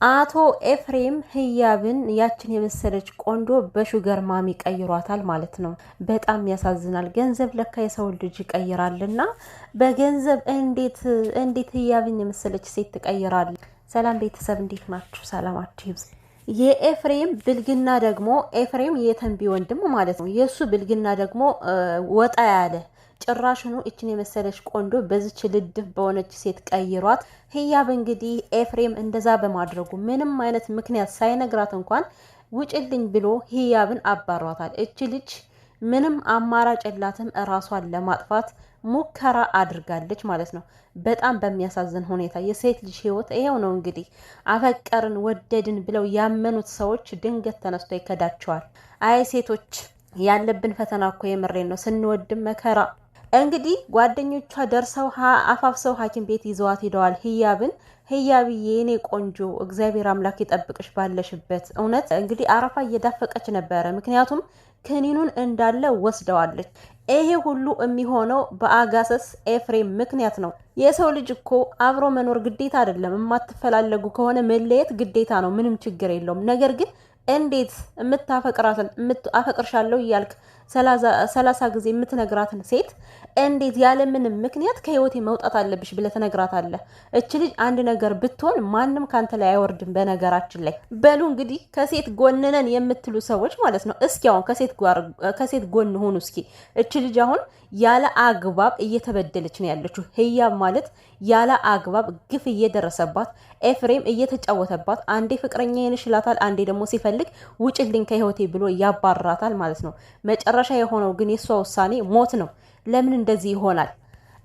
አቶ ኤፍሬም ህያብን ያችን የመሰለች ቆንጆ በሹገር ማሚ ቀይሯታል ማለት ነው። በጣም ያሳዝናል። ገንዘብ ለካ የሰው ልጅ ይቀይራልና በገንዘብ እንዴት ህያብን የመሰለች ሴት ትቀይራል? ሰላም ቤተሰብ እንዴት ናችሁ? ሰላማችሁ ይብዛ። የኤፍሬም ብልግና ደግሞ ኤፍሬም የተንቢ ወንድም ማለት ነው። የሱ ብልግና ደግሞ ወጣ ያለ ጭራሽኑ እችን የመሰለች ቆንጆ በዚች ልድፍ በሆነች ሴት ቀይሯት። ህያብ እንግዲህ ኤፍሬም እንደዛ በማድረጉ ምንም አይነት ምክንያት ሳይነግራት እንኳን ውጭልኝ ብሎ ህያብን አባሯታል። እች ልጅ ምንም አማራጭ የላትም፣ እራሷን ለማጥፋት ሙከራ አድርጋለች ማለት ነው። በጣም በሚያሳዝን ሁኔታ የሴት ልጅ ህይወት ይሄው ነው እንግዲህ። አፈቀርን ወደድን ብለው ያመኑት ሰዎች ድንገት ተነስቶ ይከዳቸዋል። አይ ሴቶች ያለብን ፈተና እኮ የምሬን ነው፣ ስንወድም መከራ። እንግዲህ ጓደኞቿ ደርሰው አፋፍሰው ሐኪም ቤት ይዘዋት ሄደዋል ህያብን። ህያብዬ የኔ ቆንጆ እግዚአብሔር አምላክ ይጠብቅሽ ባለሽበት። እውነት እንግዲህ አረፋ እየዳፈቀች ነበረ፣ ምክንያቱም ክኒኑን እንዳለ ወስደዋለች። ይሄ ሁሉ የሚሆነው በአጋሰስ ኤፍሬም ምክንያት ነው። የሰው ልጅ እኮ አብሮ መኖር ግዴታ አይደለም። የማትፈላለጉ ከሆነ መለየት ግዴታ ነው፣ ምንም ችግር የለውም። ነገር ግን እንዴት የምታፈቅራትን አፈቅርሻለሁ እያልክ 30 ጊዜ የምትነግራትን ሴት እንዴት ያለምንም ምክንያት ከህይወቴ መውጣት አለብሽ ብለህ ትነግራታለህ? እች ልጅ አንድ ነገር ብትሆን ማንም ካንተ ላይ አይወርድም። በነገራችን ላይ በሉ እንግዲህ ከሴት ጎንነን የምትሉ ሰዎች ማለት ነው፣ እስኪ አሁን ከሴት ጎን ሆኑ እስኪ። እች ልጅ አሁን ያለ አግባብ እየተበደለች ነው ያለችው። ህያብ ማለት ያለ አግባብ ግፍ እየደረሰባት፣ ኤፍሬም እየተጫወተባት፣ አንዴ ፍቅረኛ ይንሽላታል፣ አንዴ ደግሞ ሲፈልግ ውጭልኝ ከህይወቴ ብሎ ያባራታል ማለት ነው። መጨረሻ የሆነው ግን የሷ ውሳኔ ሞት ነው። ለምን እንደዚህ ይሆናል?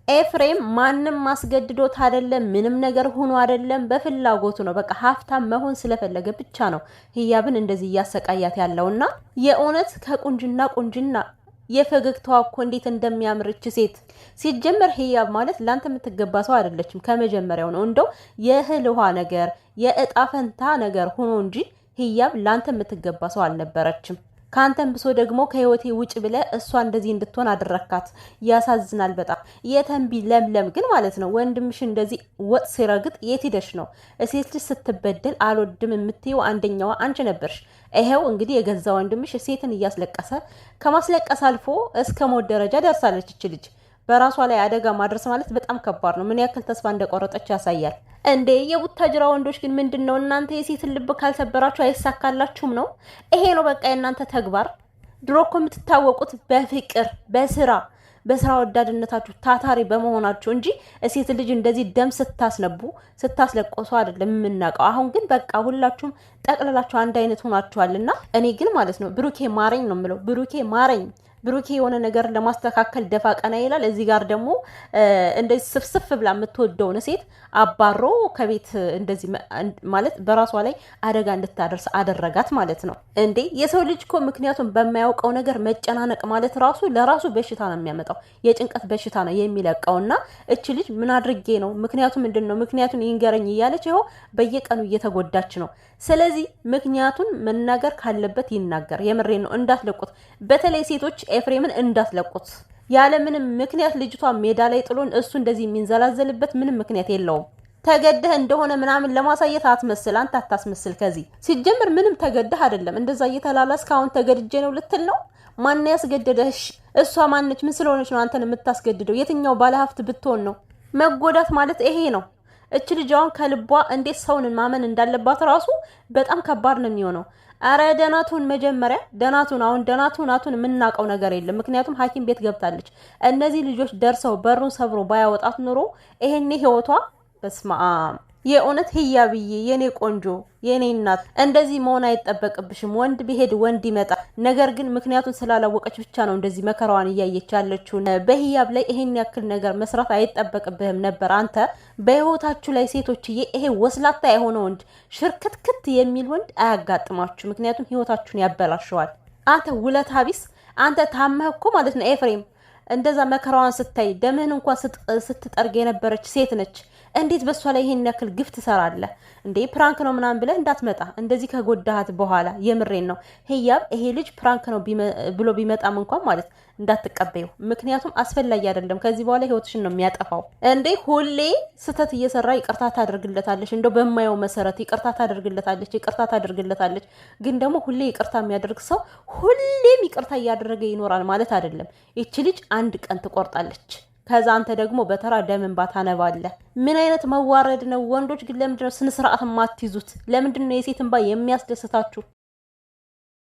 ኤፍሬም ማንም ማስገድዶት አይደለም፣ ምንም ነገር ሆኖ አይደለም፣ በፍላጎቱ ነው። በቃ ሀብታም መሆን ስለፈለገ ብቻ ነው ህያብን እንደዚህ እያሰቃያት ያለውና የእውነት ከቁንጅና የፈገግታዋ እኮ እንዴት እንደሚያምርች ሴት። ሲጀመር ህያብ ማለት ላንተ የምትገባ ሰው አይደለችም። ከመጀመሪያው ነው እንደው የእህል ውሃ ነገር የእጣ ፈንታ ነገር ሆኖ እንጂ ህያብ ላንተ የምትገባ ሰው አልነበረችም። ካንተም ብሶ ደግሞ ከህይወቴ ውጭ ብለ እሷ እንደዚህ እንድትሆን አደረካት። ያሳዝናል በጣም። የተንቢ ለምለም ግን ማለት ነው ወንድምሽ እንደዚህ ወጥ ሲረግጥ የት ሄደሽ ነው? እሴት ልጅ ስትበደል አልወድም የምትይው አንደኛዋ አንቺ ነበርሽ። ይሄው እንግዲህ የገዛ ወንድምሽ ሴትን እያስለቀሰ ከማስለቀስ አልፎ እስከ ሞት ደረጃ ደርሳለች። እች ልጅ በራሷ ላይ አደጋ ማድረስ ማለት በጣም ከባድ ነው። ምን ያክል ተስፋ እንደቆረጠች ያሳያል። እንዴ የቡታጅራ ወንዶች ግን ምንድነው እናንተ የሴትን ልብ ካልሰበራችሁ አይሳካላችሁም ነው? ይሄ ነው በቃ የእናንተ ተግባር። ድሮ እኮ የምትታወቁት በፍቅር በስራ ወዳድነታችሁ ታታሪ በመሆናችሁ እንጂ ሴት ልጅ እንደዚህ ደም ስታስለቆሱ አይደለም የምናውቀው። አሁን ግን በቃ ሁላችሁም ጠቅልላችሁ አንድ አይነት ሆናችኋልና እኔ ግን ማለት ነው ብሩኬ ማረኝ ነው የምለው። ብሩኬ ማረኝ። ብሩኬ የሆነ ነገር ለማስተካከል ደፋ ቀና ይላል። እዚህ ጋር ደግሞ እንደዚህ ስፍስፍ ብላ የምትወደውን ሴት አባሮ ከቤት እንደዚህ ማለት በራሷ ላይ አደጋ እንድታደርስ አደረጋት ማለት ነው። እንዴ የሰው ልጅ እኮ ምክንያቱም በማያውቀው ነገር መጨናነቅ ማለት ራሱ ለራሱ በሽታ ነው የሚያመጣው፣ የጭንቀት በሽታ ነው የሚለቀውና እች ልጅ ምን አድርጌ ነው ምክንያቱ ምንድን ነው ምክንያቱን ይንገረኝ እያለች ይኸው በየቀኑ እየተጎዳች ነው። ስለዚህ ምክንያቱን መናገር ካለበት ይናገር። የምሬ ነው። እንዳትለቁት፣ በተለይ ሴቶች ኤፍሬምን እንዳትለቁት። ያለምንም ምክንያት ልጅቷ ሜዳ ላይ ጥሎን እሱ እንደዚህ የሚንዘላዘልበት ምንም ምክንያት የለውም። ተገደህ እንደሆነ ምናምን ለማሳየት አትመስል፣ አንተ አታስመስል። ከዚህ ሲጀምር ምንም ተገደህ አይደለም እንደዛ እየተላላስክ አሁን ተገድጄ ነው ልትል ነው። ማን ያስገደደሽ? እሷ ማነች? ምን ስለሆነች ነው አንተን የምታስገድደው? የትኛው ባለሀብት ብትሆን ነው? መጎዳት ማለት ይሄ ነው። እች ልጅ አሁን ከልቧ እንዴት ሰውን ማመን እንዳለባት ራሱ በጣም ከባድ ነው የሚሆነው። አረ ደናቱን መጀመሪያ ደናቱን አሁን ደናቱን የምናውቀው ነገር የለም። ምክንያቱም ሐኪም ቤት ገብታለች። እነዚህ ልጆች ደርሰው በሩን ሰብሮ ባያወጣት ኑሮ ይሄኔ ህይወቷ በስማ የእውነት ህያብዬ የኔ ቆንጆ የኔ እናት እንደዚህ መሆን አይጠበቅብሽም። ወንድ ቢሄድ ወንድ ይመጣ። ነገር ግን ምክንያቱን ስላላወቀች ብቻ ነው እንደዚህ መከራዋን እያየች ያለችው። በህያብ ላይ ይሄን ያክል ነገር መስራት አይጠበቅብህም ነበር አንተ። በህይወታችሁ ላይ ሴቶችዬ ይሄ ወስላታ የሆነ ወንድ ሽርክትክት የሚል ወንድ አያጋጥማችሁ። ምክንያቱም ህይወታችሁን ያበላሸዋል። አንተ ውለታ ቢስ፣ አንተ ታመህ እኮ ማለት ነው ኤፍሬም እንደዛ መከራዋን ስታይ ደምህን እንኳን ስትጠርግ የነበረች ሴት ነች። እንዴት በሷ ላይ ይሄን ያክል ግፍ ትሰራለህ እንዴ? ፕራንክ ነው ምናምን ብለህ እንዳትመጣ እንደዚህ ከጎዳሃት በኋላ የምሬን ነው ህያብ። ይሄ ልጅ ፕራንክ ነው ብሎ ቢመጣም እንኳን ማለት እንዳትቀበዩ። ምክንያቱም አስፈላጊ አይደለም። ከዚህ በኋላ ህይወትሽን ነው የሚያጠፋው። እንዴ ሁሌ ስተት እየሰራ ይቅርታ ታደርግለታለች። እንደው በማየው መሰረት ይቅርታ ታደርግለታለች። ግን ደግሞ ሁሌ ይቅርታ የሚያደርግ ሰው ሁሌም ይቅርታ እያደረገ ይኖራል ማለት አይደለም። ይቺ ልጅ አንድ ቀን ትቆርጣለች። ከዛ አንተ ደግሞ በተራ ደም እንባ ታነባለህ። ምን አይነት መዋረድ ነው? ወንዶች ግን ለምንድነው ስነ ስርዓት የማትይዙት? ለምንድነው የሴት እንባ የሚያስደስታችሁ?